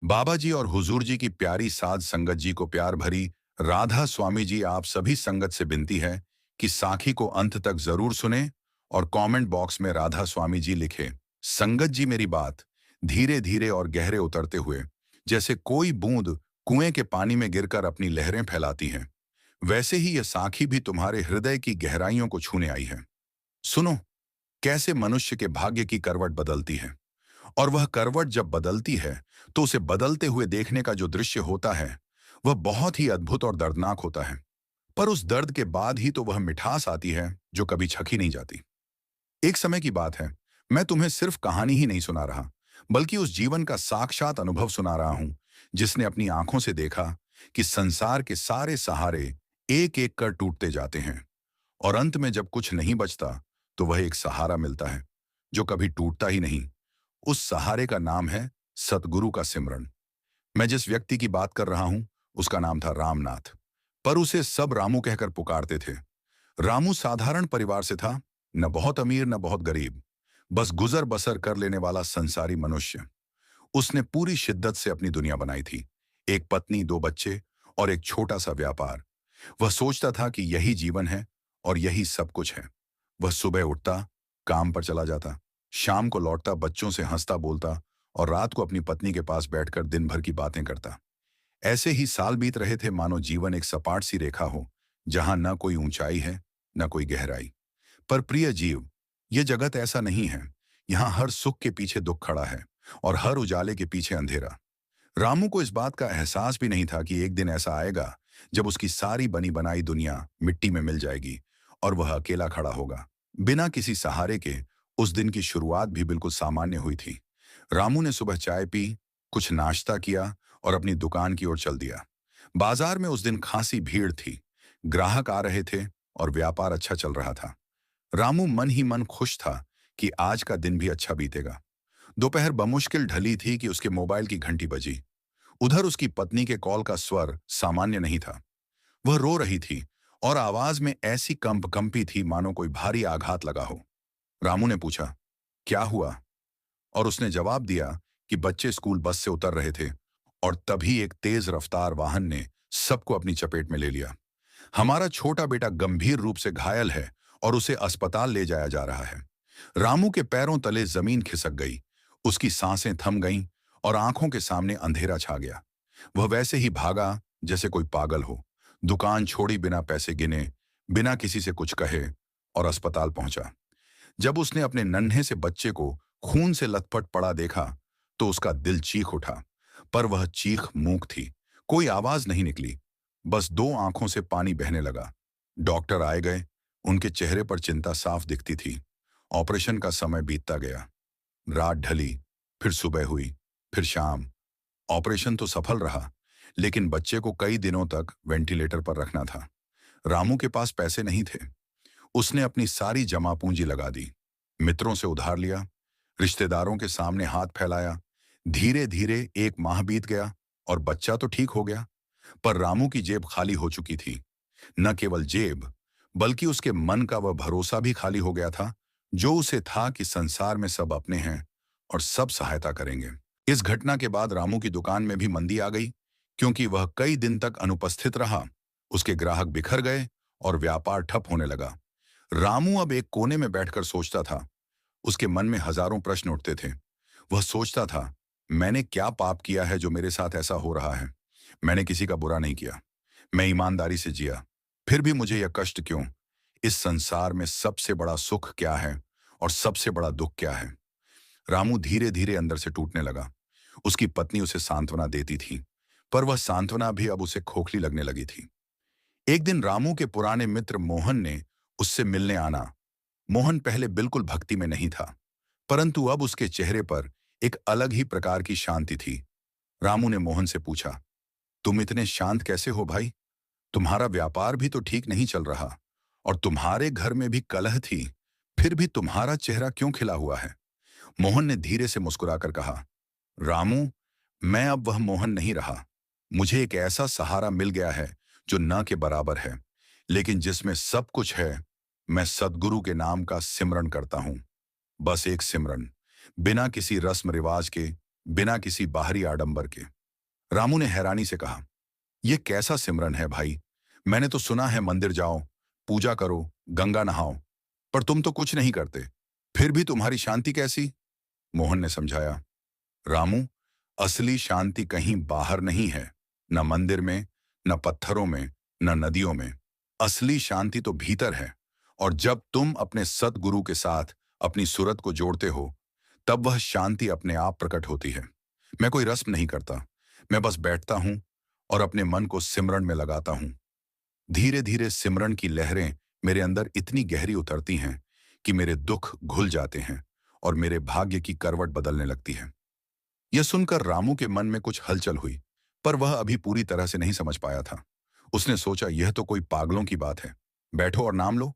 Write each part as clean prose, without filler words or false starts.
बाबा जी और हुजूर जी की प्यारी साध संगत जी को प्यार भरी राधा स्वामी जी आप सभी संगत से विनती है कि साखी को अंत तक जरूर सुने और कमेंट बॉक्स में राधा स्वामी जी लिखे। संगत जी मेरी बात धीरे धीरे और गहरे उतरते हुए जैसे कोई बूंद कुएं के पानी में गिरकर अपनी लहरें फैलाती हैं, वैसे ही यह साखी भी तुम्हारे हृदय की गहराइयों को छूने आई है। सुनो, कैसे मनुष्य के भाग्य की करवट बदलती है, और वह करवट जब बदलती है तो उसे बदलते हुए देखने का जो दृश्य होता है वह बहुत ही अद्भुत और दर्दनाक होता है। पर उस दर्द के बाद ही तो वह मिठास आती है जो कभी छकी नहीं जाती। एक समय की बात है, मैं तुम्हें सिर्फ कहानी ही नहीं सुना रहा, बल्कि उस जीवन का साक्षात अनुभव सुना रहा हूं जिसने अपनी आंखों से देखा कि संसार के सारे सहारे एक एक कर टूटते जाते हैं, और अंत में जब कुछ नहीं बचता तो वह एक सहारा मिलता है जो कभी टूटता ही नहीं। उस सहारे का नाम है सतगुरु का सिमरन। मैं जिस व्यक्ति की बात कर रहा हूं उसका नाम था रामनाथ, पर उसे सब रामू कहकर पुकारते थे। रामू साधारण परिवार से था, न बहुत अमीर न बहुत गरीब, बस गुजर बसर कर लेने वाला संसारी मनुष्य। उसने पूरी शिद्दत से अपनी दुनिया बनाई थी, एक पत्नी, दो बच्चे और एक छोटा सा व्यापार। वह सोचता था कि यही जीवन है और यही सब कुछ है। वह सुबह उठता, काम पर चला जाता, शाम को लौटता, बच्चों से हंसता बोलता और रात को अपनी पत्नी के पास बैठकर दिन भर की बातें करता। ऐसे ही साल बीत रहे थे मानो जीवन एक सपाट सी रेखा हो, जहां न कोई ऊंचाई है न कोई गहराई। पर प्रिय जीव, ये जगत ऐसा नहीं है। यहाँ हर सुख के पीछे दुख खड़ा है और हर उजाले के पीछे अंधेरा। रामू को इस बात का एहसास भी नहीं था कि एक दिन ऐसा आएगा जब उसकी सारी बनी बनाई दुनिया मिट्टी में मिल जाएगी और वह अकेला खड़ा होगा, बिना किसी सहारे के। उस दिन की शुरुआत भी बिल्कुल सामान्य हुई थी। रामू ने सुबह चाय पी, कुछ नाश्ता किया और अपनी दुकान की ओर चल दिया। बाजार में उस दिन खासी भीड़ थी, ग्राहक आ रहे थे और व्यापार अच्छा चल रहा था। रामू मन ही मन खुश था कि आज का दिन भी अच्छा बीतेगा। दोपहर बमुश्किल ढली थी कि उसके मोबाइल की घंटी बजी। उधर उसकी पत्नी के कॉल का स्वर सामान्य नहीं था। वह रो रही थी और आवाज में ऐसी कंपी थी मानो कोई भारी आघात लगा हो। रामू ने पूछा, क्या हुआ? और उसने जवाब दिया कि बच्चे स्कूल बस से उतर रहे थे और तभी एक तेज रफ्तार वाहन ने सबको अपनी चपेट में ले लिया। हमारा छोटा बेटा गंभीर रूप से घायल है और उसे अस्पताल ले जाया जा रहा है। रामू के पैरों तले जमीन खिसक गई, उसकी सांसें थम गईं और आंखों के सामने अंधेरा छा गया। वह वैसे ही भागा जैसे कोई पागल हो, दुकान छोड़ी बिना पैसे गिने, बिना किसी से कुछ कहे, और अस्पताल पहुंचा। जब उसने अपने नन्हे से बच्चे को खून से लथपथ पड़ा देखा तो उसका दिल चीख उठा, पर वह चीख मूक थी। कोई आवाज नहीं निकली, बस दो आंखों से पानी बहने लगा। डॉक्टर आए गए, उनके चेहरे पर चिंता साफ दिखती थी। ऑपरेशन का समय बीतता गया। रात ढली, फिर सुबह हुई, फिर शाम। ऑपरेशन तो सफल रहा, लेकिन बच्चे को कई दिनों तक वेंटिलेटर पर रखना था। रामू के पास पैसे नहीं थे। उसने अपनी सारी जमा पूंजी लगा दी, मित्रों से उधार लिया, रिश्तेदारों के सामने हाथ फैलाया। धीरे धीरे एक माह बीत गया और बच्चा तो ठीक हो गया, पर रामू की जेब खाली हो चुकी थी। न केवल जेब, बल्कि उसके मन का वह भरोसा भी खाली हो गया था जो उसे था कि संसार में सब अपने हैं और सब सहायता करेंगे। इस घटना के बाद रामू की दुकान में भी मंदी आ गई, क्योंकि वह कई दिन तक अनुपस्थित रहा। उसके ग्राहक बिखर गए और व्यापार ठप होने लगा। रामू अब एक कोने में बैठकर सोचता था। उसके मन में हजारों प्रश्न उठते थे। वह सोचता था, मैंने क्या पाप किया है जो मेरे साथ ऐसा हो रहा है? मैंने किसी का बुरा नहीं किया, मैं ईमानदारी से जिया, फिर भी मुझे यह कष्ट क्यों? इस संसार में सबसे बड़ा सुख क्या है और सबसे बड़ा दुख क्या है? रामू धीरे धीरे अंदर से टूटने लगा। उसकी पत्नी उसे सांत्वना देती थी, पर वह सांत्वना भी अब उसे खोखली लगने लगी थी। एक दिन रामू के पुराने मित्र मोहन ने उससे मिलने आना। मोहन पहले बिल्कुल भक्ति में नहीं था, परंतु अब उसके चेहरे पर एक अलग ही प्रकार की शांति थी। रामू ने मोहन से पूछा, तुम इतने शांत कैसे हो भाई? तुम्हारा व्यापार भी तो ठीक नहीं चल रहा और तुम्हारे घर में भी कलह थी, फिर भी तुम्हारा चेहरा क्यों खिला हुआ है? मोहन ने धीरे से मुस्कुराकर कहा, रामू, मैं अब वह मोहन नहीं रहा। मुझे एक ऐसा सहारा मिल गया है जो न के बराबर है, लेकिन जिसमें सब कुछ है। मैं सद्गुरु के नाम का सिमरन करता हूं, बस एक सिमरन, बिना किसी रस्म रिवाज के, बिना किसी बाहरी आडंबर के। रामू ने हैरानी से कहा, यह कैसा सिमरन है भाई? मैंने तो सुना है मंदिर जाओ, पूजा करो, गंगा नहाओ, पर तुम तो कुछ नहीं करते। फिर भी तुम्हारी शांति कैसी? मोहन ने समझाया, रामू, असली शांति कहीं बाहर नहीं है, न मंदिर में, न पत्थरों में, न नदियों में। असली शांति तो भीतर है। और जब तुम अपने सतगुरु के साथ अपनी सूरत को जोड़ते हो, तब वह शांति अपने आप प्रकट होती है। मैं कोई रस्म नहीं करता, मैं बस बैठता हूं और अपने मन को सिमरन में लगाता हूं। धीरे धीरे सिमरन की लहरें मेरे अंदर इतनी गहरी उतरती हैं कि मेरे दुख घुल जाते हैं और मेरे भाग्य की करवट बदलने लगती है। यह सुनकर रामू के मन में कुछ हलचल हुई, पर वह अभी पूरी तरह से नहीं समझ पाया था। उसने सोचा, यह तो कोई पागलों की बात है। बैठो और नाम लो,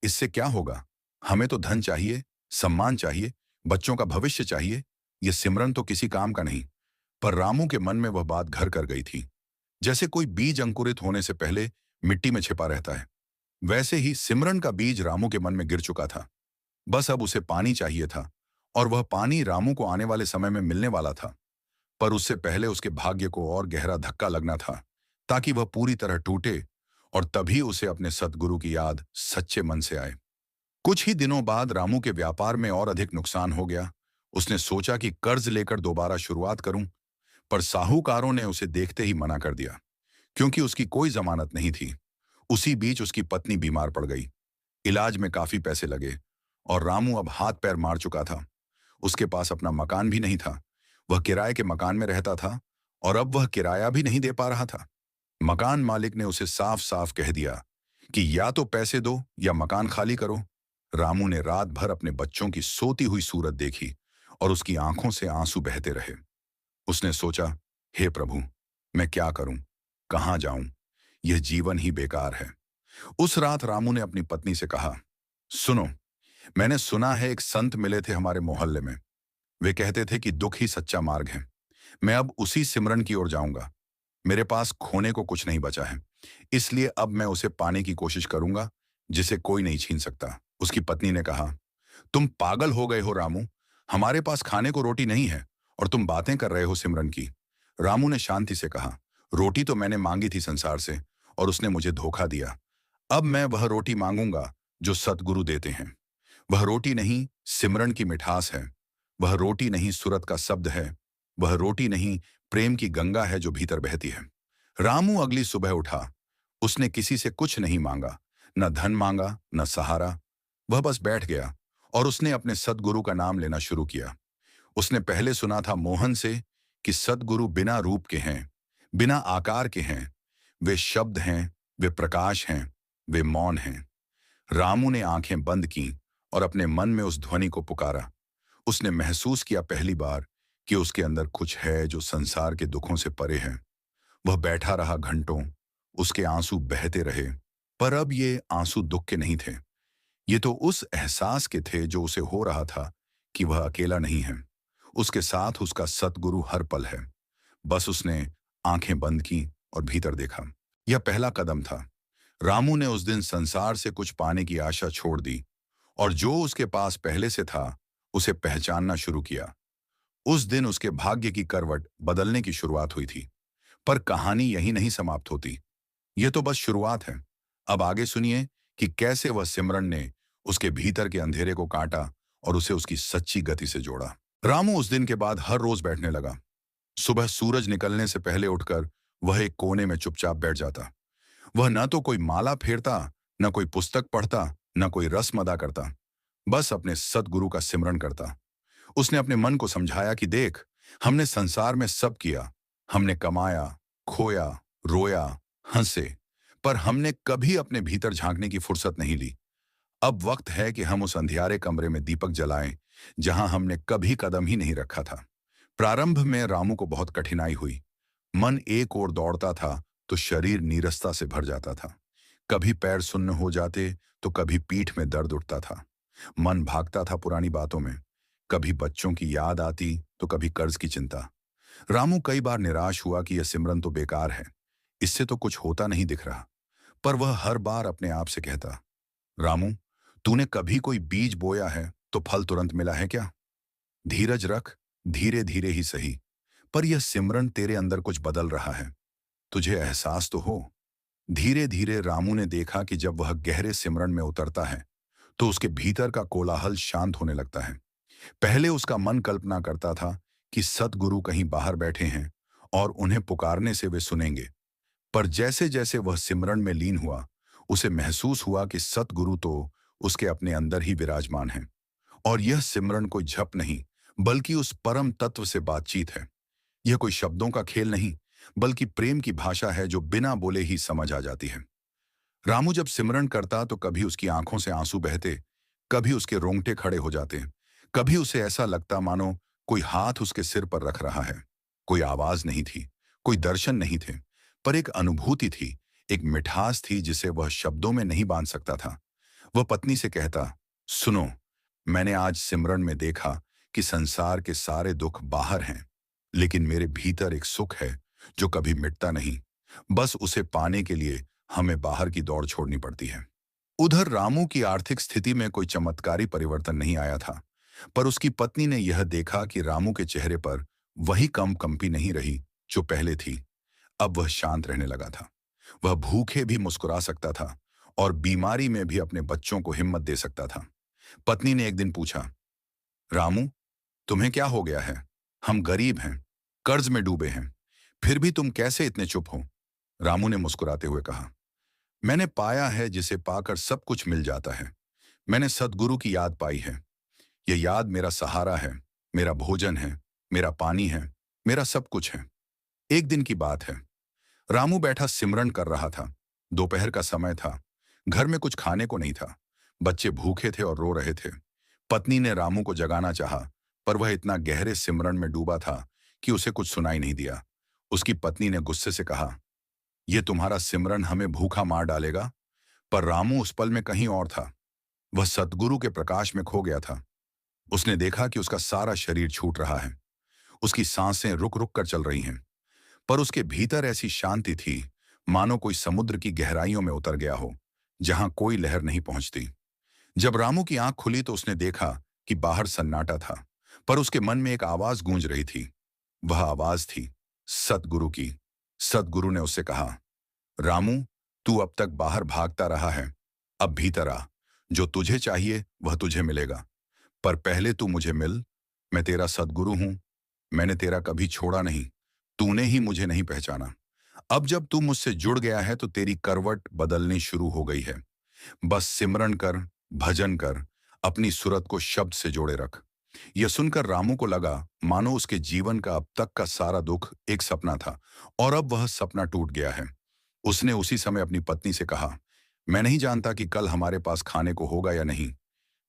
इससे क्या होगा? हमें तो धन चाहिए, सम्मान चाहिए, बच्चों का भविष्य चाहिए। यह सिमरन तो किसी काम का नहीं। पर रामू के मन में वह बात घर कर गई थी। जैसे कोई बीज अंकुरित होने से पहले मिट्टी में छिपा रहता है, वैसे ही सिमरन का बीज रामू के मन में गिर चुका था। बस अब उसे पानी चाहिए था, और वह पानी रामू को आने वाले समय में मिलने वाला था। पर उससे पहले उसके भाग्य को और गहरा धक्का लगना था, ताकि वह पूरी तरह टूटे, और तभी उसे अपने सतगुरु की याद सच्चे मन से आए। कुछ ही दिनों बाद रामू के व्यापार में और अधिक नुकसान हो गया। उसने सोचा कि कर्ज लेकर दोबारा शुरुआत करूं, पर साहूकारों ने उसे देखते ही मना कर दिया, क्योंकि उसकी कोई जमानत नहीं थी। उसी बीच उसकी पत्नी बीमार पड़ गई। इलाज में काफी पैसे लगे, और रामू अब हाथ पैर मार चुका था। उसके पास अपना मकान भी नहीं था। वह किराए के मकान में रहता था, और अब वह किराया भी नहीं दे पा रहा था। मकान मालिक ने उसे साफ साफ कह दिया कि या तो पैसे दो या मकान खाली करो। रामू ने रात भर अपने बच्चों की सोती हुई सूरत देखी, और उसकी आंखों से आंसू बहते रहे। उसने सोचा, हे प्रभु, मैं क्या करूं, कहां जाऊं? यह जीवन ही बेकार है। उस रात रामू ने अपनी पत्नी से कहा, सुनो, मैंने सुना है एक संत मिले थे हमारे मोहल्ले में। वे कहते थे कि दुख ही सच्चा मार्ग है। मैं अब उसी सिमरन की ओर जाऊंगा। मेरे पास खोने को कुछ नहीं बचा है, इसलिए अब मैं उसे पाने की कोशिश करूंगा, जिसे कोई नहीं छीन सकता। उसकी पत्नी ने कहा, तुम पागल हो गए हो रामू, हमारे पास खाने को रोटी नहीं है, और तुम बातें कर रहे हो सिमरन की। रामू ने शांति से कहा, रोटी तो मैंने मांगी थी संसार से, और उसने मुझे धोखा दिया। अब मैं वह रोटी मांगूंगा जो सतगुरु देते हैं। वह रोटी नहीं, सिमरन की मिठास है। वह रोटी नहीं, सुरत का शब्द है। वह रोटी नहीं, प्रेम की गंगा है जो भीतर बहती है। रामू अगली सुबह उठा। उसने किसी से कुछ नहीं मांगा, न धन मांगा, न सहारा। वह बस बैठ गया, और उसने अपने सद्गुरु का नाम लेना शुरू किया। उसने पहले सुना था मोहन से कि सद्गुरु बिना रूप के हैं, बिना आकार के हैं। वे शब्द हैं, वे प्रकाश हैं, वे मौन हैं। रामू ने आंखें बंद की और अपने मन में उस ध्वनि को पुकारा। उसने महसूस किया पहली बार कि उसके अंदर कुछ है जो संसार के दुखों से परे है। वह बैठा रहा घंटों, उसके आंसू बहते रहे, पर अब ये आंसू दुख के नहीं थे। ये तो उस एहसास के थे जो उसे हो रहा था कि वह अकेला नहीं है। उसके साथ उसका सतगुरु हर पल है। बस उसने आंखें बंद की और भीतर देखा। यह पहला कदम था। रामू ने उस दिन संसार से कुछ पाने की आशा छोड़ दी, और जो उसके पास पहले से था उसे पहचानना शुरू किया। उस दिन उसके भाग्य की करवट बदलने की शुरुआत हुई थी। पर कहानी यही नहीं समाप्त होती। यह तो बस शुरुआत है। अब आगे सुनिए कि कैसे वह सिमरन ने उसके भीतर के अंधेरे को काटा और उसे उसकी सच्ची गति से जोड़ा। रामू उस दिन के बाद हर रोज बैठने लगा। सुबह सूरज निकलने से पहले उठकर वह एक कोने में चुपचाप बैठ जाता। वह न तो कोई माला फेरता, न कोई पुस्तक पढ़ता, न कोई रस्म अदा करता। बस अपने सतगुरु का सिमरन करता। उसने अपने मन को समझाया कि देख, हमने संसार में सब किया। हमने कमाया, खोया, रोया, हंसे, पर हमने कभी अपने भीतर झांकने की फुर्सत नहीं ली। अब वक्त है कि हम उस अंधियारे कमरे में दीपक जलाएं, जहां हमने कभी कदम ही नहीं रखा था। प्रारंभ में रामू को बहुत कठिनाई हुई। मन एक ओर दौड़ता था तो शरीर नीरसता से भर जाता था। कभी पैर सुन्न हो जाते तो कभी पीठ में दर्द उठता था। मन भागता था पुरानी बातों में। कभी बच्चों की याद आती तो कभी कर्ज की चिंता। रामू कई बार निराश हुआ कि यह सिमरन तो बेकार है, इससे तो कुछ होता नहीं दिख रहा। पर वह हर बार अपने आप से कहता, रामू, तूने कभी कोई बीज बोया है तो फल तुरंत मिला है क्या? धीरज रख, धीरे धीरे ही सही। पर यह सिमरन तेरे अंदर कुछ बदल रहा है। तुझे एहसास तो हो। धीरे धीरे रामू ने देखा कि जब वह गहरे सिमरन में उतरता है तो उसके भीतर का कोलाहल शांत होने लगता है। पहले उसका मन कल्पना करता था कि सतगुरु कहीं बाहर बैठे हैं और उन्हें पुकारने से वे सुनेंगे। पर जैसे जैसे वह सिमरन में लीन हुआ, उसे महसूस हुआ कि सतगुरु तो उसके अपने अंदर ही विराजमान हैं। और यह सिमरन कोई झप नहीं, बल्कि उस परम तत्व से बातचीत है। यह कोई शब्दों का खेल नहीं, बल्कि प्रेम की भाषा है जो बिना बोले ही समझ आ जाती है। रामू जब सिमरन करता तो कभी उसकी आंखों से आंसू बहते, कभी उसके रोंगटे खड़े हो जाते, कभी उसे ऐसा लगता मानो कोई हाथ उसके सिर पर रख रहा है। कोई आवाज नहीं थी, कोई दर्शन नहीं थे, पर एक अनुभूति थी, एक मिठास थी जिसे वह शब्दों में नहीं बांध सकता था। वह पत्नी से कहता, सुनो, मैंने आज सिमरन में देखा कि संसार के सारे दुख बाहर हैं, लेकिन मेरे भीतर एक सुख है जो कभी मिटता नहीं। बस उसे पाने के लिए हमें बाहर की दौड़ छोड़नी पड़ती है। उधर रामू की आर्थिक स्थिति में कोई चमत्कारी परिवर्तन नहीं आया था, पर उसकी पत्नी ने यह देखा कि रामू के चेहरे पर वही कंपी नहीं रही जो पहले थी। अब वह शांत रहने लगा था। वह भूखे भी मुस्कुरा सकता था और बीमारी में भी अपने बच्चों को हिम्मत दे सकता था। पत्नी ने एक दिन पूछा, रामू, तुम्हें क्या हो गया है? हम गरीब हैं, कर्ज में डूबे हैं, फिर भी तुम कैसे इतने चुप हो? रामू ने मुस्कुराते हुए कहा, मैंने पाया है जिसे पाकर सब कुछ मिल जाता है। मैंने सद्गुरु की याद पाई है। यह याद मेरा सहारा है, मेरा भोजन है, मेरा पानी है, मेरा सब कुछ है। एक दिन की बात है। रामू बैठा सिमरन कर रहा था। दोपहर का समय था। घर में कुछ खाने को नहीं था। बच्चे भूखे थे और रो रहे थे। पत्नी ने रामू को जगाना चाहा, पर वह इतना गहरे सिमरन में डूबा था कि उसे कुछ सुनाई नहीं दिया। उसकी पत्नी ने गुस्से से कहा, यह तुम्हारा सिमरन हमें भूखा मार डालेगा। पर रामू उस पल में कहीं और था। वह सतगुरु के प्रकाश में खो गया था। उसने देखा कि उसका सारा शरीर छूट रहा है। उसकी सांसें रुक रुक कर चल रही हैं, पर उसके भीतर ऐसी शांति थी मानो कोई समुद्र की गहराइयों में उतर गया हो, जहां कोई लहर नहीं पहुंचती। जब रामू की आंख खुली तो उसने देखा कि बाहर सन्नाटा था, पर उसके मन में एक आवाज गूंज रही थी। वह आवाज थी सतगुरु की। सतगुरु ने उससे कहा, रामू, तू अब तक बाहर भागता रहा है, अब भीतर आ। जो तुझे चाहिए वह तुझे मिलेगा, पर पहले तू मुझे मिल। मैं तेरा सद्गुरु हूं। मैंने तेरा कभी छोड़ा नहीं। तूने ही मुझे नहीं पहचाना। अब जब तू मुझसे जुड़ गया है तो तेरी करवट बदलनी शुरू हो गई है। बस सिमरन कर, भजन कर, अपनी सूरत को शब्द से जोड़े रख। यह सुनकर रामू को लगा मानो उसके जीवन का अब तक का सारा दुख एक सपना था और अब वह सपना टूट गया है। उसने उसी समय अपनी पत्नी से कहा, मैं नहीं जानता कि कल हमारे पास खाने को होगा या नहीं।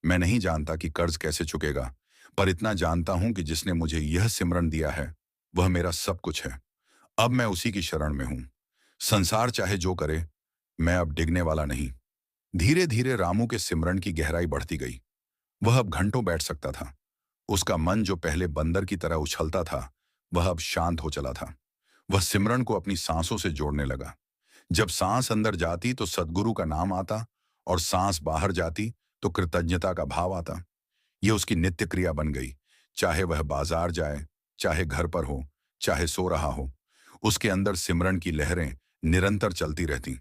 मैं नहीं जानता कि कर्ज कैसे चुकेगा, पर इतना जानता हूं कि जिसने मुझे यह सिमरन दिया है वह मेरा सब कुछ है। अब मैं उसी की शरण में हूं। संसार चाहे जो करे, मैं अब डिगने वाला नहीं। धीरे धीरे रामू के सिमरन की गहराई बढ़ती गई। वह अब घंटों बैठ सकता था। उसका मन जो पहले बंदर की तरह उछलता था, वह अब शांत हो चला था। वह सिमरन को अपनी सांसों से जोड़ने लगा। जब सांस अंदर जाती तो सद्गुरु का नाम आता और सांस बाहर जाती तो कृतज्ञता का भाव आता। यह उसकी नित्य क्रिया बन गई। चाहे वह बाजार जाए, चाहे घर पर हो, चाहे सो रहा हो, उसके अंदर सिमरन की लहरें निरंतर चलती रहती।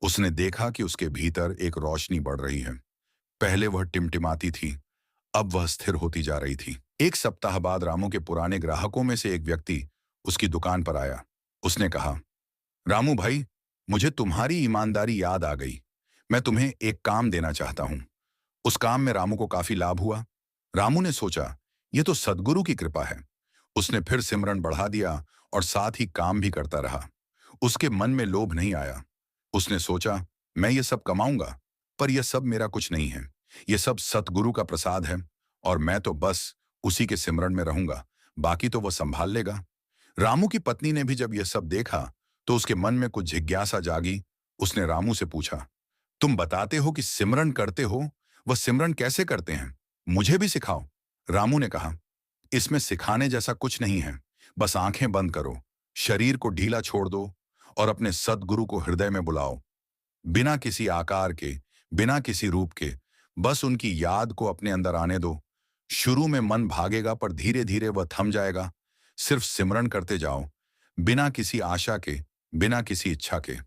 उसने देखा कि उसके भीतर एक रोशनी बढ़ रही है। पहले वह टिमटिमाती थी, अब वह स्थिर होती जा रही थी। एक सप्ताह बाद रामू के पुराने ग्राहकों में से एक व्यक्ति उसकी दुकान पर आया। उसने कहा, रामू भाई, मुझे तुम्हारी ईमानदारी याद आ गई। मैं तुम्हें एक काम देना चाहता हूं। उस काम में रामू को काफी लाभ हुआ। रामू ने सोचा, यह तो सद्गुरु की कृपा है। उसने फिर सिमरन बढ़ा दिया और साथ ही काम भी करता रहा। उसके मन में लोभ नहीं आया। उसने सोचा, मैं ये सब कमाऊंगा, पर यह सब मेरा कुछ नहीं है। यह सब सतगुरु का प्रसाद है और मैं तो बस उसी के सिमरन में रहूंगा, बाकी तो वह संभाल लेगा। रामू की पत्नी ने भी जब यह सब देखा तो उसके मन में कुछ जिज्ञासा जागी। उसने रामू से पूछा, तुम बताते हो कि सिमरन करते हो, वह सिमरन कैसे करते हैं? मुझे भी सिखाओ। रामू ने कहा, इसमें सिखाने जैसा कुछ नहीं है। बस आंखें बंद करो, शरीर को ढीला छोड़ दो और अपने सद्गुरु को हृदय में बुलाओ। बिना किसी आकार के, बिना किसी रूप के, बस उनकी याद को अपने अंदर आने दो। शुरू में मन भागेगा, पर धीरे धीरे वह थम जाएगा। सिर्फ सिमरन करते जाओ, बिना किसी आशा के, बिना किसी इच्छा के।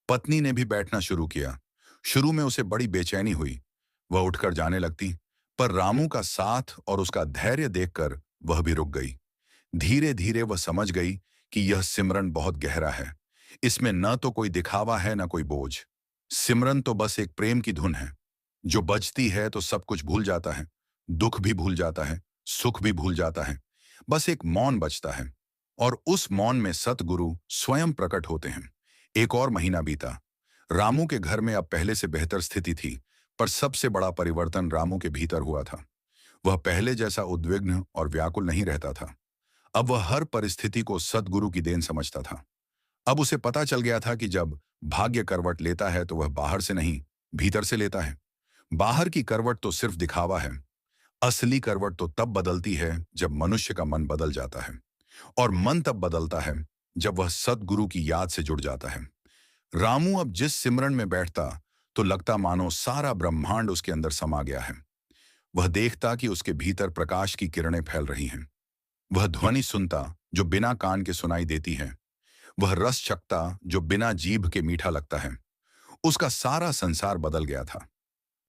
पत्नी ने भी बैठना शुरू किया। शुरू में उसे बड़ी बेचैनी हुई। वह उठकर जाने लगती, पर रामू का साथ और उसका धैर्य देखकर वह भी रुक गई। धीरे धीरे वह समझ गई कि यह सिमरन बहुत गहरा है। इसमें न तो कोई दिखावा है, न कोई बोझ। सिमरन तो बस एक प्रेम की धुन है, जो बजती है तो सब कुछ भूल जाता है। दुख भी भूल जाता है, सुख भी भूल जाता है। बस एक मौन बचता है, और उस मौन में सतगुरु स्वयं प्रकट होते हैं। एक और महीना बीता। रामू के घर में अब पहले से बेहतर स्थिति थी, पर सबसे बड़ा परिवर्तन रामू के भीतर हुआ था। वह पहले जैसा उद्विग्न और व्याकुल नहीं रहता था। अब वह हर परिस्थिति को सद्गुरु की देन समझता था। अब उसे पता चल गया था कि जब भाग्य करवट लेता है तो वह बाहर से नहीं, भीतर से लेता है। बाहर की करवट तो सिर्फ दिखावा है। असली करवट तो तब बदलती है जब मनुष्य का मन बदल जाता है, और मन तब बदलता है जब वह सद्गुरु की याद से जुड़ जाता है। रामू अब जिस सिमरन में बैठता तो लगता मानो सारा ब्रह्मांड उसके अंदर समा गया है। वह देखता कि उसके भीतर प्रकाश की किरणें फैल रही हैं। वह ध्वनि सुनता जो बिना कान के सुनाई देती है। वह रस चखता जो बिना जीभ के मीठा लगता है। उसका सारा संसार बदल गया था।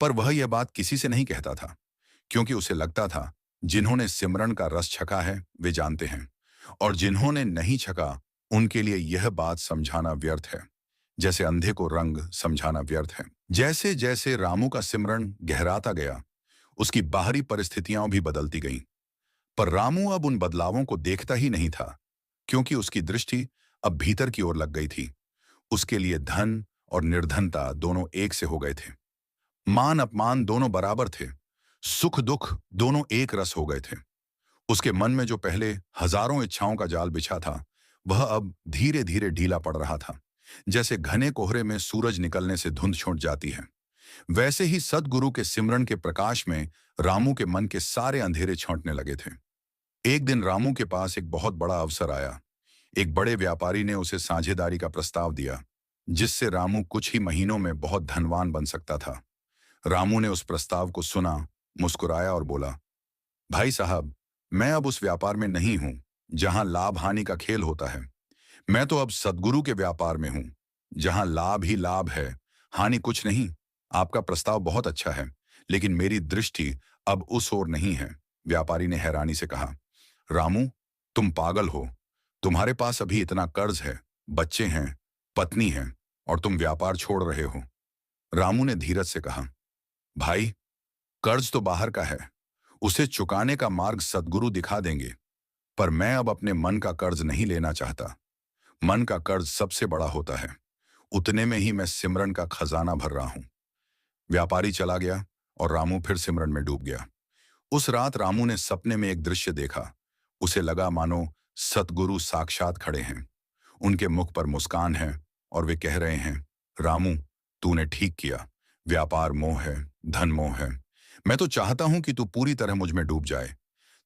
पर वह यह बात किसी से नहीं कहता था, क्योंकि उसे लगता था जिन्होंने सिमरन का रस छका है वे जानते हैं, और जिन्होंने नहीं छका उनके लिए यह बात समझाना व्यर्थ है। जैसे अंधे को रंग समझाना व्यर्थ है। जैसे जैसे रामू का सिमरन गहराता गया, उसकी बाहरी परिस्थितियां भी बदलती गईं। पर रामू अब उन बदलावों को देखता ही नहीं था, क्योंकि उसकी दृष्टि अब भीतर की ओर लग गई थी। उसके लिए धन और निर्धनता दोनों एक से हो गए थे। मान अपमान दोनों बराबर थे। सुख दुख दोनों एक रस हो गए थे। उसके मन में जो पहले हजारों इच्छाओं का जाल बिछा था, वह अब धीरे धीरे ढीला पड़ रहा था। जैसे घने कोहरे में सूरज निकलने से धुंध छूट जाती है, वैसे ही सद्गुरु के सिमरन के प्रकाश में रामू के मन के सारे अंधेरे छौंटने लगे थे। एक दिन रामू के पास एक बहुत बड़ा अवसर आया। एक बड़े व्यापारी ने उसे साझेदारी का प्रस्ताव दिया, जिससे रामू कुछ ही महीनों में बहुत धनवान बन सकता था। रामू ने उस प्रस्ताव को सुना, मुस्कुराया और बोला, भाई साहब, मैं अब उस व्यापार में नहीं हूं जहां लाभ हानि का खेल होता है। मैं तो अब सद्गुरु के व्यापार में हूं, जहां लाभ ही लाभ है, हानि कुछ नहीं। आपका प्रस्ताव बहुत अच्छा है, लेकिन मेरी दृष्टि अब उस ओर नहीं है। व्यापारी ने हैरानी से कहा, रामू, तुम पागल हो। तुम्हारे पास अभी इतना कर्ज है, बच्चे हैं, पत्नी है, और तुम व्यापार छोड़ रहे हो। रामू ने धीरज से कहा, भाई, कर्ज तो बाहर का है, उसे चुकाने का मार्ग सद्गुरु दिखा देंगे। पर मैं अब अपने मन का कर्ज नहीं लेना चाहता। मन का कर्ज सबसे बड़ा होता है, उतने में ही मैं सिमरन का खजाना भर रहा हूं। व्यापारी चला गया और रामू फिर सिमरन में डूब गया। उस रात रामू ने सपने में एक दृश्य देखा। उसे लगा मानो सतगुरु साक्षात खड़े हैं। उनके मुख पर मुस्कान है और वे कह रहे हैं, रामू, तूने ठीक किया। व्यापार मोह है, धन मोह है। मैं तो चाहता हूं कि तू पूरी तरह मुझ में डूब जाए,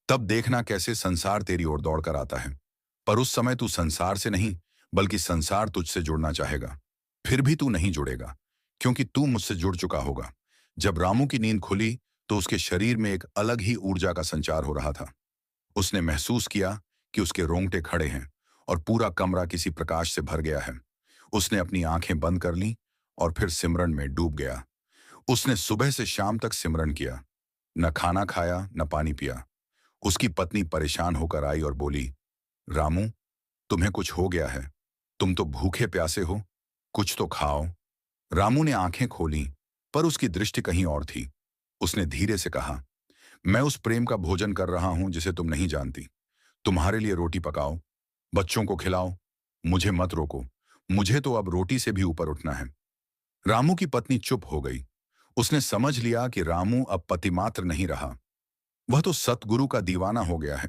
तब देखना कैसे संसार तेरी ओर दौड़कर आता है। पर उस समय तू संसार से नहीं, बल्कि संसार तुझसे जुड़ना चाहेगा। फिर भी तू नहीं जुड़ेगा, क्योंकि तू मुझसे जुड़ चुका होगा। जब रामू की नींद खुली तो उसके शरीर में एक अलग ही ऊर्जा का संचार हो रहा था। उसने महसूस किया कि उसके रोंगटे खड़े हैं और पूरा कमरा किसी प्रकाश से भर गया है। उसने अपनी आंखें बंद कर लीं और फिर सिमरन में डूब गया। उसने सुबह से शाम तक सिमरन किया, न खाना खाया न पानी पिया। उसकी पत्नी परेशान होकर आई और बोली, रामू, तुम्हें कुछ हो गया है। तुम तो भूखे प्यासे हो, कुछ तो खाओ। रामू ने आंखें खोलीं, पर उसकी दृष्टि कहीं और थी। उसने धीरे से कहा, मैं उस प्रेम का भोजन कर रहा हूं जिसे तुम नहीं जानती। तुम्हारे लिए रोटी पकाओ, बच्चों को खिलाओ, मुझे मत रोको। मुझे तो अब रोटी से भी ऊपर उठना है। रामू की पत्नी चुप हो गई। उसने समझ लिया कि रामू अब पतिमात्र नहीं रहा, वह तो सतगुरु का दीवाना हो गया है।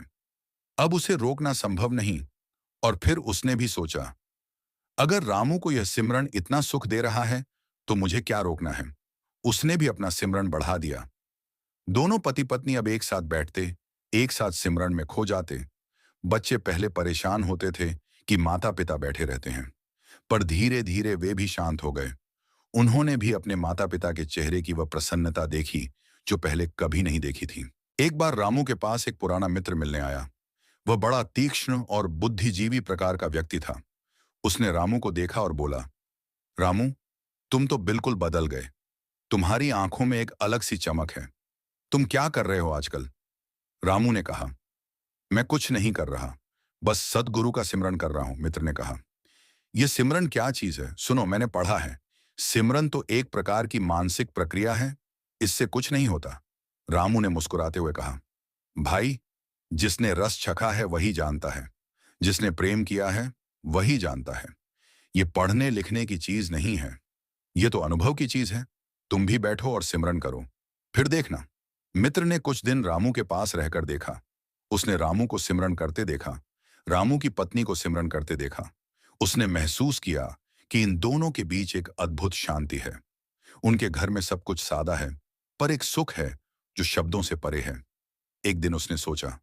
अब उसे रोकना संभव नहीं। और फिर उसने भी सोचा, अगर रामू को यह सिमरन इतना सुख दे रहा है तो मुझे क्या रोकना है। उसने भी अपना सिमरन बढ़ा दिया। दोनों पति पत्नी अब एक साथ बैठते, एक साथ सिमरन में खो जाते। बच्चे पहले परेशान होते थे कि माता पिता बैठे रहते हैं, पर धीरे धीरे वे भी शांत हो गए। उन्होंने भी अपने माता पिता के चेहरे की वह प्रसन्नता देखी जो पहले कभी नहीं देखी थी। एक बार रामू के पास एक पुराना मित्र मिलने आया। वह बड़ा तीक्ष्ण और बुद्धिजीवी प्रकार का व्यक्ति था। उसने रामू को देखा और बोला, रामू, तुम तो बिल्कुल बदल गए। तुम्हारी आंखों में एक अलग सी चमक है। तुम क्या कर रहे हो आजकल? रामू ने कहा, मैं कुछ नहीं कर रहा, बस सद्गुरु का सिमरन कर रहा हूं। मित्र ने कहा, यह सिमरन क्या चीज है? सुनो, मैंने पढ़ा है, सिमरन तो एक प्रकार की मानसिक प्रक्रिया है, इससे कुछ नहीं होता। रामू ने मुस्कुराते हुए कहा, भाई, जिसने रस चखा है वही जानता है, जिसने प्रेम किया है वही जानता है। ये पढ़ने लिखने की चीज नहीं है, ये तो अनुभव की चीज है। तुम भी बैठो और सिमरन करो, फिर देखना। मित्र ने कुछ दिन रामू के पास रहकर देखा। उसने रामू को सिमरन करते देखा, रामू की पत्नी को सिमरन करते देखा। उसने महसूस किया कि इन दोनों के बीच एक अद्भुत शांति है। उनके घर में सब कुछ सादा है, पर एक सुख है जो शब्दों से परे है। एक दिन उसने सोचा,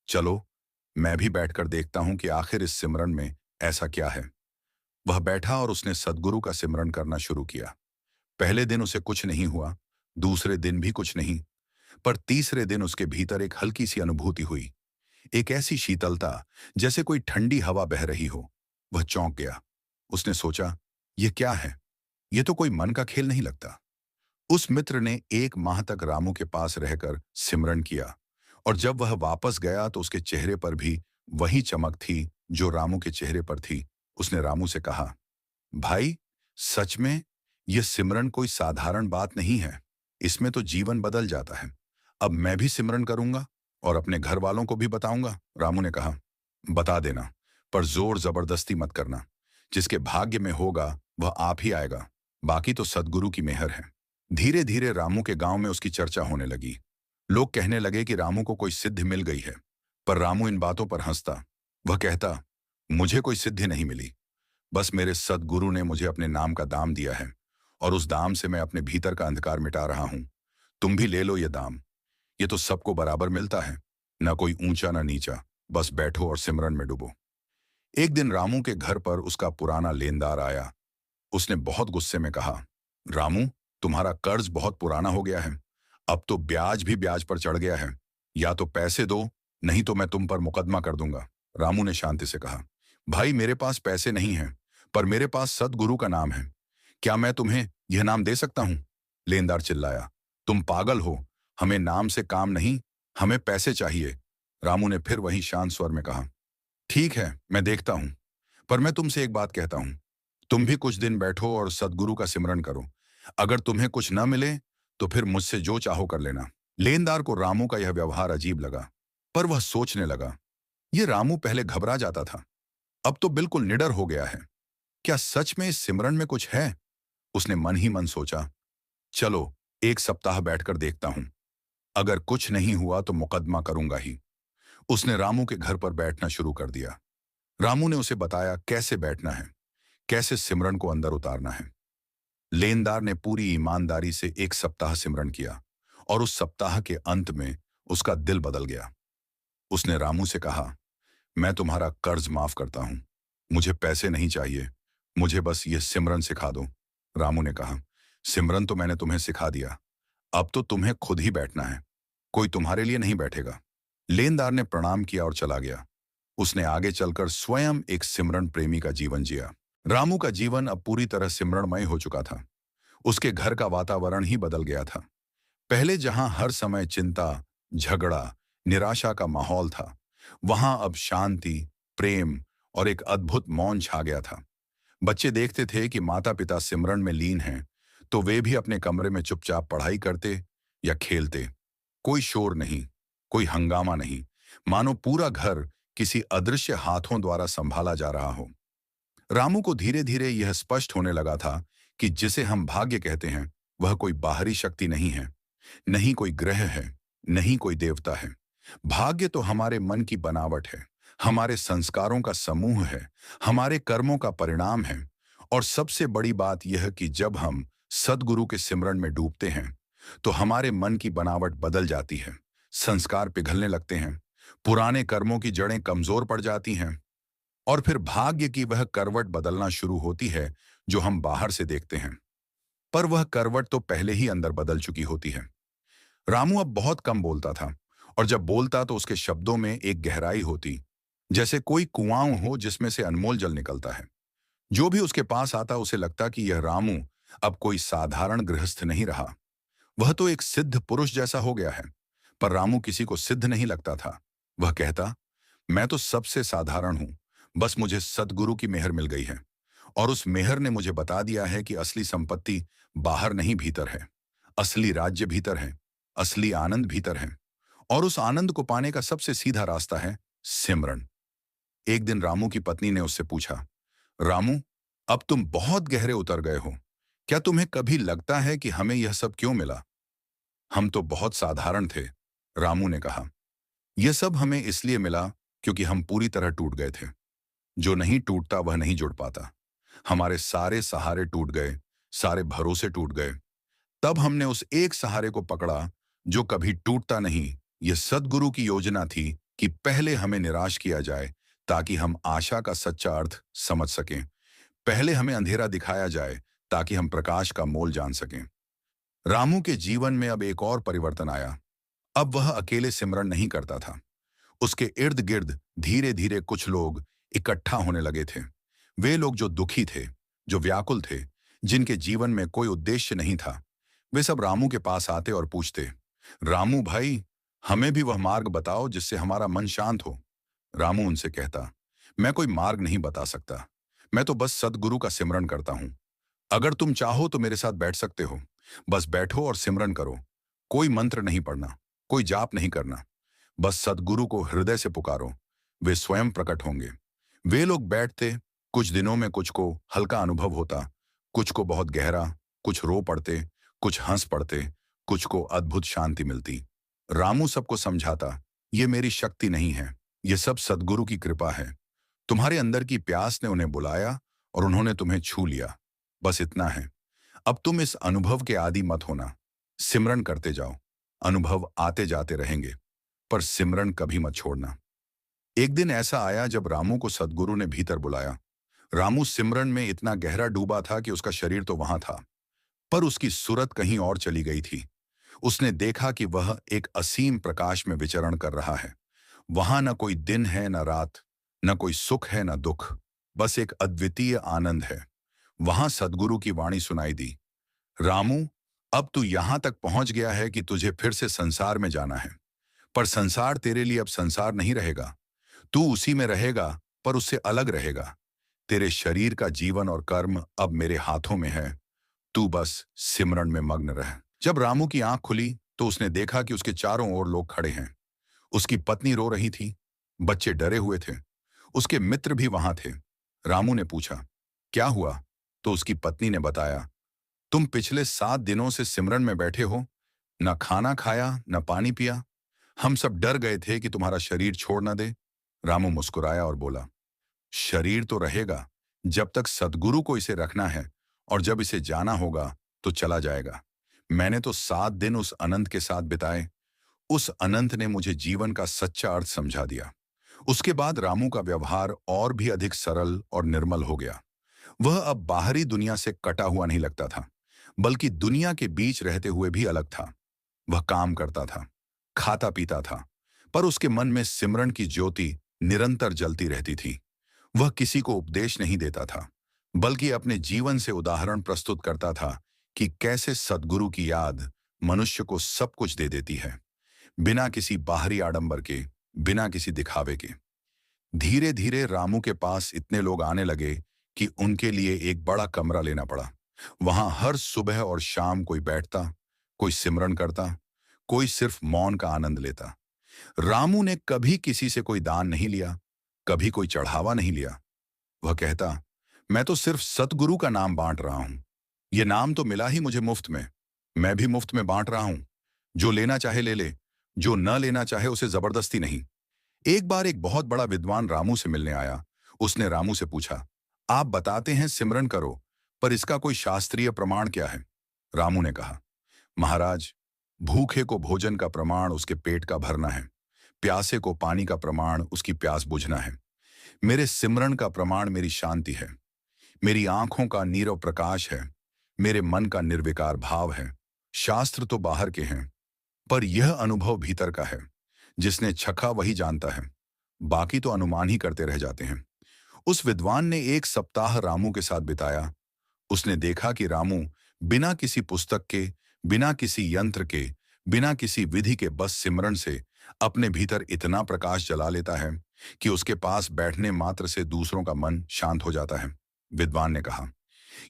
चलो, मैं भी बैठकर देखता हूं कि आखिर इस सिमरन में ऐसा क्या है। वह बैठा और उसने सद्गुरु का सिमरन करना शुरू किया। पहले दिन उसे कुछ नहीं हुआ, दूसरे दिन भी कुछ नहीं, पर तीसरे दिन उसके भीतर एक हल्की सी अनुभूति हुई, एक ऐसी शीतलता जैसे कोई ठंडी हवा बह रही हो। वह चौंक गया। उसने सोचा, यह क्या है? यह तो कोई मन का खेल नहीं लगता। उस मित्र ने 1 माह तक रामू के पास रहकर सिमरन किया, और जब वह वापस गया तो उसके चेहरे पर भी वही चमक थी जो रामू के चेहरे पर थी। उसने रामू से कहा, भाई, सच में यह सिमरन कोई साधारण बात नहीं है, इसमें तो जीवन बदल जाता है। अब मैं भी सिमरन करूंगा और अपने घर वालों को भी बताऊंगा। रामू ने कहा, बता देना, पर जोर जबरदस्ती मत करना। जिसके भाग्य में होगा वह आप ही आएगा, बाकी तो सद्गुरु की मेहर है। धीरे धीरे रामू के गांव में उसकी चर्चा होने लगी। लोग कहने लगे कि रामू को कोई सिद्धि मिल गई है, पर रामू इन बातों पर हंसता। वह कहता, मुझे कोई सिद्धि नहीं मिली, बस मेरे सद्गुरु ने मुझे अपने नाम का दाम दिया है, और उस दाम से मैं अपने भीतर का अंधकार मिटा रहा हूं। तुम भी ले लो ये दाम, ये तो सबको बराबर मिलता है, न कोई ऊंचा न नीचा, बस बैठो और सिमरन में डूबो। एक दिन रामू के घर पर उसका पुराना लेनदार आया। उसने बहुत गुस्से में कहा, रामू, तुम्हारा कर्ज बहुत पुराना हो गया है, अब तो ब्याज भी ब्याज पर चढ़ गया है। या तो पैसे दो, नहीं तो मैं तुम पर मुकदमा कर दूंगा। रामू ने शांति से कहा, भाई, मेरे पास पैसे नहीं हैं, पर मेरे पास सद्गुरु का नाम है। क्या मैं तुम्हें यह नाम दे सकता हूं? लेनदार चिल्लाया, तुम पागल हो, हमें नाम से काम नहीं, हमें पैसे चाहिए। रामू ने फिर वही शांत स्वर में कहा, ठीक है, मैं देखता हूं, पर मैं तुमसे एक बात कहता हूं, तुम भी कुछ दिन बैठो और सद्गुरु का सिमरन करो। अगर तुम्हें कुछ न मिले तो फिर मुझसे जो चाहो कर लेना। लेनदार को रामू का यह व्यवहार अजीब लगा, पर वह सोचने लगा, यह रामू पहले घबरा जाता था, अब तो बिल्कुल निडर हो गया है। क्या सच में इस सिमरन में कुछ है? उसने मन ही मन सोचा, चलो, 1 सप्ताह बैठकर देखता हूं, अगर कुछ नहीं हुआ तो मुकदमा करूंगा ही। उसने रामू के घर पर बैठना शुरू कर दिया। रामू ने उसे बताया कैसे बैठना है, कैसे सिमरन को अंदर उतारना है। लेनदार ने पूरी ईमानदारी से 1 सप्ताह सिमरन किया, और उस सप्ताह के अंत में उसका दिल बदल गया। उसने रामू से कहा, मैं तुम्हारा कर्ज माफ करता हूं, मुझे पैसे नहीं चाहिए, मुझे बस ये सिमरन सिखा दो। रामू ने कहा, सिमरन तो मैंने तुम्हें सिखा दिया, अब तो तुम्हें खुद ही बैठना है, कोई तुम्हारे लिए नहीं बैठेगा। लेनदार ने प्रणाम किया और चला गया। उसने आगे चलकर स्वयं एक सिमरन प्रेमी का जीवन जिया। रामू का जीवन अब पूरी तरह सिमरणमय हो चुका था। उसके घर का वातावरण ही बदल गया था। पहले जहां हर समय चिंता, झगड़ा, निराशा का माहौल था, वहां अब शांति, प्रेम और एक अद्भुत मौन छा गया था। बच्चे देखते थे कि माता पिता सिमरन में लीन हैं, तो वे भी अपने कमरे में चुपचाप पढ़ाई करते या खेलते। कोई शोर नहीं, कोई हंगामा नहीं, मानो पूरा घर किसी अदृश्य हाथों द्वारा संभाला जा रहा हो। रामू को धीरे धीरे यह स्पष्ट होने लगा था कि जिसे हम भाग्य कहते हैं, वह कोई बाहरी शक्ति नहीं है, नहीं कोई ग्रह है, नहीं कोई देवता है। भाग्य तो हमारे मन की बनावट है, हमारे संस्कारों का समूह है, हमारे कर्मों का परिणाम है। और सबसे बड़ी बात यह कि जब हम सद्गुरु के सिमरन में डूबते हैं, तो हमारे मन की बनावट बदल जाती है, संस्कार पिघलने लगते हैं, पुराने कर्मों की जड़ें कमजोर पड़ जाती हैं, और फिर भाग्य की वह करवट बदलना शुरू होती है जो हम बाहर से देखते हैं, पर वह करवट तो पहले ही अंदर बदल चुकी होती है। रामू अब बहुत कम बोलता था और जब बोलता तो उसके शब्दों में एक गहराई होती, जैसे कोई कुआं हो जिसमें से अनमोल जल निकलता है। जो भी उसके पास आता उसे लगता कि यह रामू अब कोई साधारण गृहस्थ नहीं रहा, वह तो एक सिद्ध पुरुष जैसा हो गया है। पर रामू किसी को सिद्ध नहीं लगता था। वह कहता, मैं तो सबसे साधारण हूं, बस मुझे सद्गुरु की मेहर मिल गई है। और उस मेहर ने मुझे बता दिया है कि असली संपत्ति बाहर नहीं भीतर है, असली राज्य भीतर है, असली आनंद भीतर है। और उस आनंद को पाने का सबसे सीधा रास्ता है सिमरन। एक दिन रामू की पत्नी ने उससे पूछा, रामू, अब तुम बहुत गहरे उतर गए हो। क्या तुम्हें कभी लगता है कि हमें यह सब क्यों मिला? हम तो बहुत साधारण थे, रामू ने कहा। यह सब हमें इसलिए मिला क्योंकि हम पूरी तरह टूट गए थे। जो नहीं टूटता वह नहीं जुड़ पाता। हमारे सारे सहारे टूट गए, सारे भरोसे टूट गए। तब हमने उस एक सहारे को पकड़ा जो कभी टूटता नहीं। यह सद्गुरु की योजना थी कि पहले हमें निराश किया जाए ताकि हम आशा का सच्चा अर्थ समझ सकें। पहले हमें अंधेरा दिखाया जाए ताकि हम प्रकाश का मोल जान सकें। रामू के जीवन में अब एक और परिवर्तन आया। अब वह अकेले सिमरन नहीं करता था। उसके इर्द गिर्द धीरे धीरे कुछ लोग इकट्ठा होने लगे थे। वे लोग जो दुखी थे, जो व्याकुल थे, जिनके जीवन में कोई उद्देश्य नहीं था, वे सब रामू के पास आते और पूछते, रामू भाई, हमें भी वह मार्ग बताओ जिससे हमारा मन शांत हो। रामू उनसे कहता, मैं कोई मार्ग नहीं बता सकता, मैं तो बस सद्गुरु का सिमरन करता हूं। अगर तुम चाहो तो मेरे साथ बैठ सकते हो। बस बैठो और सिमरन करो। कोई मंत्र नहीं पढ़ना, कोई जाप नहीं करना, बस सद्गुरु को हृदय से पुकारो, वे स्वयं प्रकट होंगे। वे लोग बैठते। कुछ दिनों में कुछ को हल्का अनुभव होता, कुछ को बहुत गहरा, कुछ रो पड़ते, कुछ हंस पड़ते, कुछ को अद्भुत शांति मिलती। रामू सबको समझाता, ये मेरी शक्ति नहीं है, ये सब सद्गुरु की कृपा है। तुम्हारे अंदर की प्यास ने उन्हें बुलाया और उन्होंने तुम्हें छू लिया। बस इतना है। अब तुम इस अनुभव के आदी मत होना। सिमरन करते जाओ। अनुभव आते जाते रहेंगे, पर सिमरन कभी मत छोड़ना। एक दिन ऐसा आया जब रामू को सद्गुरु ने भीतर बुलाया। रामू सिमरन में इतना गहरा डूबा था कि उसका शरीर तो वहां था, पर उसकी सुरत कहीं और चली गई थी। उसने देखा कि वह एक असीम प्रकाश में विचरण कर रहा है। वहां न कोई दिन है न रात, न कोई सुख है न दुख, बस एक अद्वितीय आनंद है। वहां सद्गुरु की वाणी सुनाई दी, रामू, अब तू यहां तक पहुंच गया है कि तुझे फिर से संसार में जाना है। पर संसार तेरे लिए अब संसार नहीं रहेगा। तू उसी में रहेगा, पर उससे अलग रहेगा। तेरे शरीर का जीवन और कर्म अब मेरे हाथों में है। तू बस सिमरन में मग्न रह। जब रामू की आंख खुली तो उसने देखा कि उसके चारों ओर लोग खड़े हैं। उसकी पत्नी रो रही थी, बच्चे डरे हुए थे, उसके मित्र भी वहां थे। रामू ने पूछा, क्या हुआ? तो उसकी पत्नी ने बताया, तुम पिछले 7 दिनों से सिमरन में बैठे हो, न खाना खाया न पानी पिया। हम सब डर गए थे कि तुम्हारा शरीर छोड़ न दे। रामू मुस्कुराया और बोला, शरीर तो रहेगा जब तक सद्गुरु को इसे रखना है, और जब इसे जाना होगा तो चला जाएगा। मैंने तो 7 दिन उस अनंत के साथ बिताए। उस अनंत ने मुझे जीवन का सच्चा अर्थ समझा दिया। उसके बाद रामू का व्यवहार और भी अधिक सरल और निर्मल हो गया। वह अब बाहरी दुनिया से कटा हुआ नहीं लगता था, बल्कि दुनिया के बीच रहते हुए भी अलग था। वह काम करता था, खाता पीता था, पर उसके मन में सिमरन की ज्योति निरंतर जलती रहती थी। वह किसी को उपदेश नहीं देता था, बल्कि अपने जीवन से उदाहरण प्रस्तुत करता था कि कैसे सद्गुरु की याद मनुष्य को सब कुछ दे देती है, बिना किसी बाहरी आडंबर के, बिना किसी दिखावे के। धीरे धीरे रामू के पास इतने लोग आने लगे कि उनके लिए एक बड़ा कमरा लेना पड़ा। वहां हर सुबह और शाम कोई बैठता, कोई सिमरन करता, कोई सिर्फ मौन का आनंद लेता। रामू ने कभी किसी से कोई दान नहीं लिया, कभी कोई चढ़ावा नहीं लिया। वह कहता, मैं तो सिर्फ सतगुरु का नाम बांट रहा हूं। यह नाम तो मिला ही मुझे मुफ्त में, मैं भी मुफ्त में बांट रहा हूं। जो लेना चाहे ले ले, जो न लेना चाहे उसे जबरदस्ती नहीं। एक बार एक बहुत बड़ा विद्वान रामू से मिलने आया। उसने रामू से पूछा, आप बताते हैं सिमरन करो, पर इसका कोई शास्त्रीय प्रमाण क्या है? रामू ने कहा, महाराज, भूखे को भोजन का प्रमाण उसके पेट का भरना है, प्यासे को पानी का प्रमाण उसकी प्यास बुझना है। मेरे सिमरन का प्रमाण मेरी शांति है, मेरी आंखों का नीरव प्रकाश है, मेरे मन का निर्विकार भाव है। शास्त्र तो बाहर के हैं, पर यह अनुभव भीतर का है। जिसने छका वही जानता है, बाकी तो अनुमान ही करते रह जाते हैं। उस विद्वान ने 1 सप्ताह रामू के साथ बिताया। उसने देखा कि रामू बिना किसी पुस्तक के, बिना किसी यंत्र के, बिना किसी विधि के बस सिमरन से अपने भीतर इतना प्रकाश जला लेता है कि उसके पास बैठने मात्र से दूसरों का मन शांत हो जाता है। विद्वान ने कहा,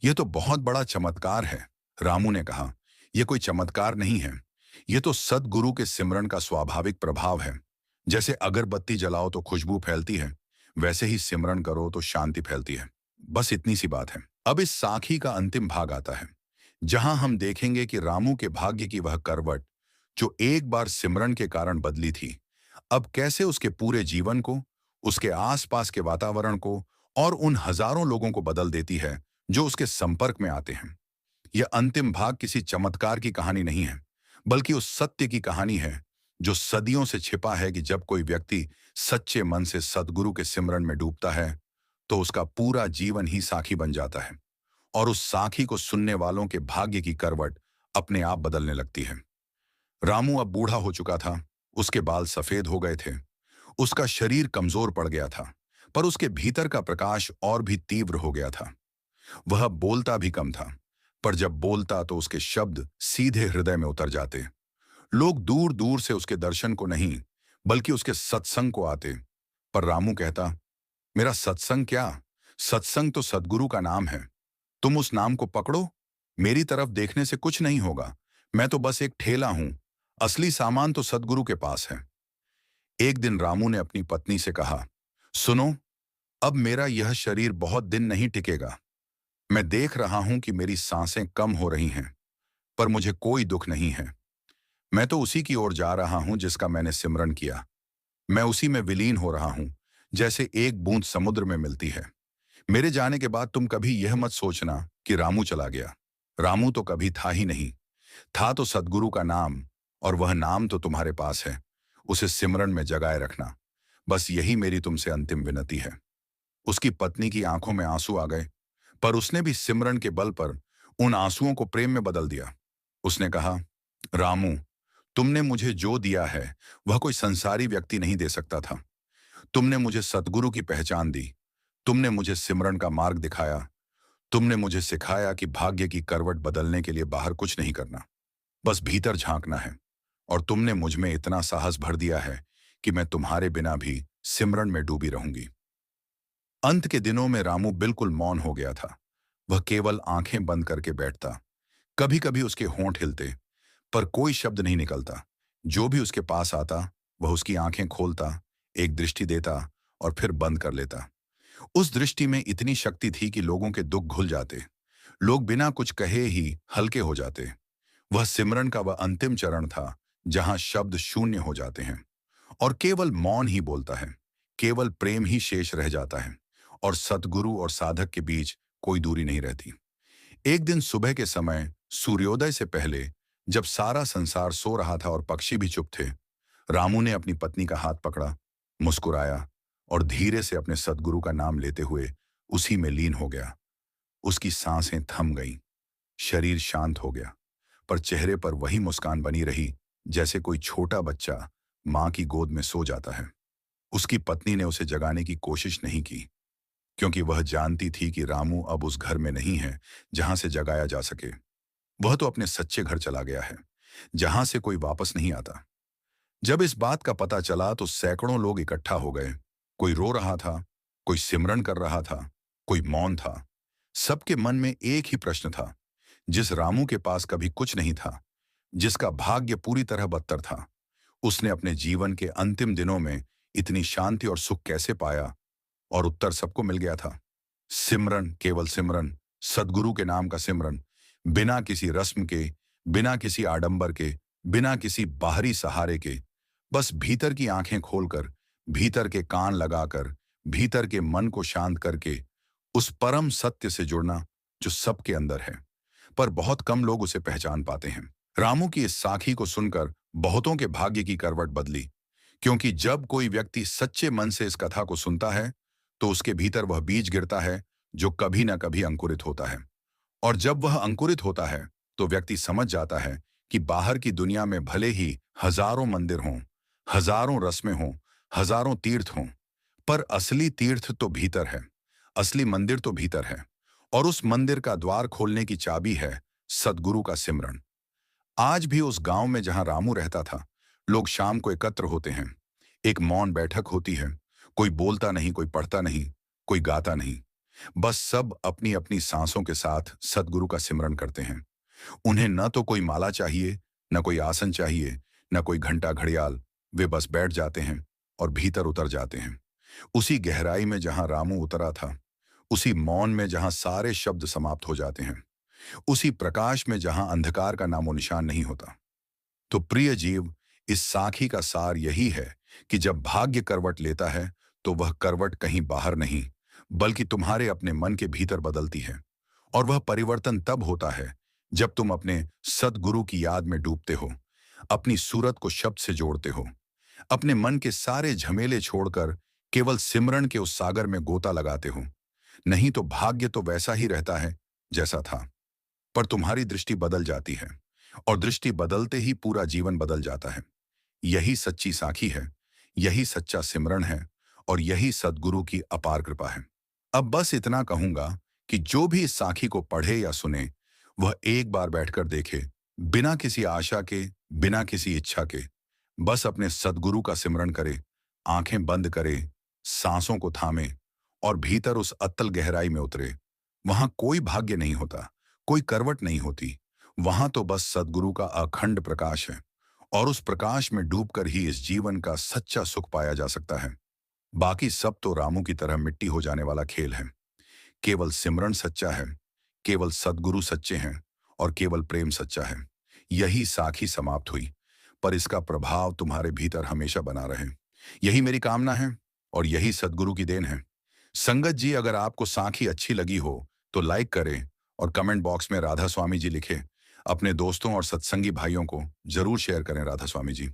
यह तो बहुत बड़ा चमत्कार है। रामू ने कहा, यह कोई चमत्कार नहीं है, यह तो सद्गुरु के सिमरन का स्वाभाविक प्रभाव है। जैसे अगरबत्ती जलाओ तो खुशबू फैलती है, वैसे ही सिमरन करो तो शांति फैलती है। बस इतनी सी बात है। अब इस साखी का अंतिम भाग आता है, जहां हम देखेंगे कि रामू के भाग्य की वह करवट जो एक बार सिमरन के कारण बदली थी, अब कैसे उसके पूरे जीवन को, उसके आसपास के वातावरण को और उन हजारों लोगों को बदल देती है जो उसके संपर्क में आते हैं। यह अंतिम भाग किसी चमत्कार की कहानी नहीं है, बल्कि उस सत्य की कहानी है जो सदियों से छिपा है कि जब कोई व्यक्ति सच्चे मन से सद्गुरु के सिमरन में डूबता है, तो उसका पूरा जीवन ही साखी बन जाता है और उस साखी को सुनने वालों के भाग्य की करवट अपने आप बदलने लगती है। रामू अब बूढ़ा हो चुका था, उसके बाल सफेद हो गए थे, उसका शरीर कमजोर पड़ गया था, पर उसके भीतर का प्रकाश और भी तीव्र हो गया था। वह बोलता भी कम था, पर जब बोलता तो उसके शब्द सीधे हृदय में उतर जाते। लोग दूर दूर से उसके दर्शन को नहीं, बल्कि उसके सत्संग को आते। पर रामू कहता, मेरा सत्संग क्या? सत्संग तो सद्गुरु का नाम है। तुम उस नाम को पकड़ो, मेरी तरफ देखने से कुछ नहीं होगा। मैं तो बस एक ठेला हूं, असली सामान तो सद्गुरु के पास है। एक दिन रामू ने अपनी पत्नी से कहा, सुनो, अब मेरा यह शरीर बहुत दिन नहीं टिकेगा। मैं देख रहा हूं कि मेरी सांसें कम हो रही हैं, पर मुझे कोई दुख नहीं है। मैं तो उसी की ओर जा रहा हूं जिसका मैंने सिमरन किया। मैं उसी में विलीन हो रहा हूं, जैसे एक बूंद समुद्र में मिलती है। मेरे जाने के बाद तुम कभी यह मत सोचना कि रामू चला गया। रामू तो कभी था ही नहीं। था तो सद्गुरु का नाम, और वह नाम तो तुम्हारे पास है। उसे सिमरन में जगाए रखना। बस यही मेरी तुमसे अंतिम विनती है। उसकी पत्नी की आंखों में आंसू आ गए, पर उसने भी सिमरन के बल पर उन आंसुओं को प्रेम में बदल दिया। उसने कहा, रामू, तुमने मुझे जो दिया है वह कोई संसारी व्यक्ति नहीं दे सकता था। तुमने मुझे सद्गुरु की पहचान दी, तुमने मुझे सिमरन का मार्ग दिखाया, तुमने मुझे सिखाया कि भाग्य की करवट बदलने के लिए बाहर कुछ नहीं करना, बस भीतर झांकना है। और तुमने मुझ में इतना साहस भर दिया है कि मैं तुम्हारे बिना भी सिमरन में डूबी रहूंगी। अंत के दिनों में रामू बिल्कुल मौन हो गया था। वह केवल आंखें बंद करके बैठता। कभी कभी उसके होंठ हिलते, पर कोई शब्द नहीं निकलता। जो भी उसके पास आता, वह उसकी आंखें खोलता, एक दृष्टि देता और फिर बंद कर लेता। उस दृष्टि में इतनी शक्ति थी कि लोगों के दुख घुल जाते। लोग बिना कुछ कहे ही हल्के हो जाते। वह सिमरन का वह अंतिम चरण था जहां शब्द शून्य हो जाते हैं और केवल मौन ही बोलता है। केवल प्रेम ही शेष रह जाता है और सद्गुरु और साधक के बीच कोई दूरी नहीं रहती। एक दिन सुबह के समय, सूर्योदय से पहले, जब सारा संसार सो रहा था और पक्षी भी चुप थे, रामू ने अपनी पत्नी का हाथ पकड़ा, मुस्कुराया और धीरे से अपने सद्गुरु का नाम लेते हुए उसी में लीन हो गया। उसकी सांसें थम गईं, शरीर शांत हो गया, पर चेहरे पर वही मुस्कान बनी रही जैसे कोई छोटा बच्चा मां की गोद में सो जाता है। उसकी पत्नी ने उसे जगाने की कोशिश नहीं की, क्योंकि वह जानती थी कि रामू अब उस घर में नहीं है जहां से जगाया जा सके। वह तो अपने सच्चे घर चला गया है, जहां से कोई वापस नहीं आता। जब इस बात का पता चला तो सैकड़ों लोग इकट्ठा हो गए। कोई रो रहा था, कोई सिमरन कर रहा था, कोई मौन था। सबके मन में एक ही प्रश्न था, जिस रामू के पास कभी कुछ नहीं था, जिसका भाग्य पूरी तरह बदतर था, उसने अपने जीवन के अंतिम दिनों में इतनी शांति और सुख कैसे पाया? और उत्तर सबको मिल गया था। सिमरन, केवल सिमरन, सद्गुरु के नाम का सिमरन, बिना किसी रस्म के, बिना किसी आडंबर के, बिना किसी बाहरी सहारे के, बस भीतर की आंखें खोलकर, भीतर के कान लगाकर, भीतर के मन को शांत करके उस परम सत्य से जुड़ना जो सबके अंदर है, पर बहुत कम लोग उसे पहचान पाते हैं। रामू की इस साखी को सुनकर बहुतों के भाग्य की करवट बदली, क्योंकि जब कोई व्यक्ति सच्चे मन से इस कथा को सुनता है, तो उसके भीतर वह बीज गिरता है जो कभी ना कभी अंकुरित होता है। और जब वह अंकुरित होता है, तो व्यक्ति समझ जाता है कि बाहर की दुनिया में भले ही हजारों मंदिर हों, हजारों रस्में हों, हजारों तीर्थ हों, पर असली तीर्थ तो भीतर है। असली मंदिर तो भीतर है। और उस मंदिर का द्वार खोलने की चाबी है सद्गुरु का सिमरन। आज भी उस गांव में जहां रामू रहता था, लोग शाम को एकत्र होते हैं। एक मौन बैठक होती है। कोई बोलता नहीं, कोई पढ़ता नहीं, कोई गाता नहीं। बस सब अपनी अपनी सांसों के साथ सद्गुरु का सिमरन करते हैं। उन्हें न तो कोई माला चाहिए, न कोई आसन चाहिए, न कोई घंटा घड़ियाल। वे बस बैठ जाते हैं और भीतर उतर जाते हैं। उसी गहराई में जहां रामू उतरा था, उसी मौन में जहां सारे शब्द समाप्त हो जाते हैं, उसी प्रकाश में जहां अंधकार का नामो निशान नहीं होता। तो प्रिय जीव, इस साखी का सार यही है कि जब भाग्य करवट लेता है, तो वह करवट कहीं बाहर नहीं, बल्कि तुम्हारे अपने मन के भीतर बदलती है। और वह परिवर्तन तब होता है जब तुम अपने सद्गुरु की याद में डूबते हो, अपनी सूरत को शब्द से जोड़ते हो, अपने मन के सारे झमेले छोड़कर केवल सिमरन के उस सागर में गोता लगाते हो। नहीं तो भाग्य तो वैसा ही रहता है जैसा था, पर तुम्हारी दृष्टि बदल जाती है, और दृष्टि बदलते ही पूरा जीवन बदल जाता है। यही सच्ची साखी है, यही सच्चा सिमरन है, और यही सद्गुरु की अपार कृपा है। अब बस इतना कहूंगा कि जो भी इस साखी को पढ़े या सुने, वह एक बार बैठकर देखे, बिना किसी आशा के, बिना किसी इच्छा के। बस अपने सद्गुरु का सिमरन करे, आंखें बंद करे, सांसों को थामे, और भीतर उस अतल गहराई में उतरे। वहां कोई भाग्य नहीं होता, कोई करवट नहीं होती। वहां तो बस सद्गुरु का अखंड प्रकाश है, और उस प्रकाश में डूबकर ही इस जीवन का सच्चा सुख पाया जा सकता है। बाकी सब तो रामू की तरह मिट्टी हो जाने वाला खेल है। केवल सिमरन सच्चा है, केवल सद्गुरु सच्चे हैं, और केवल प्रेम सच्चा है। यही साखी समाप्त हुई, पर इसका प्रभाव तुम्हारे भीतर हमेशा बना रहे। यही मेरी कामना है, और यही सद्गुरु की देन है। संगत जी, अगर आपको साखी अच्छी लगी हो तो लाइक करें, और कमेंट बॉक्स में राधा स्वामी जी लिखें। अपने दोस्तों और सत्संगी भाइयों को जरूर शेयर करें राधा स्वामी जी।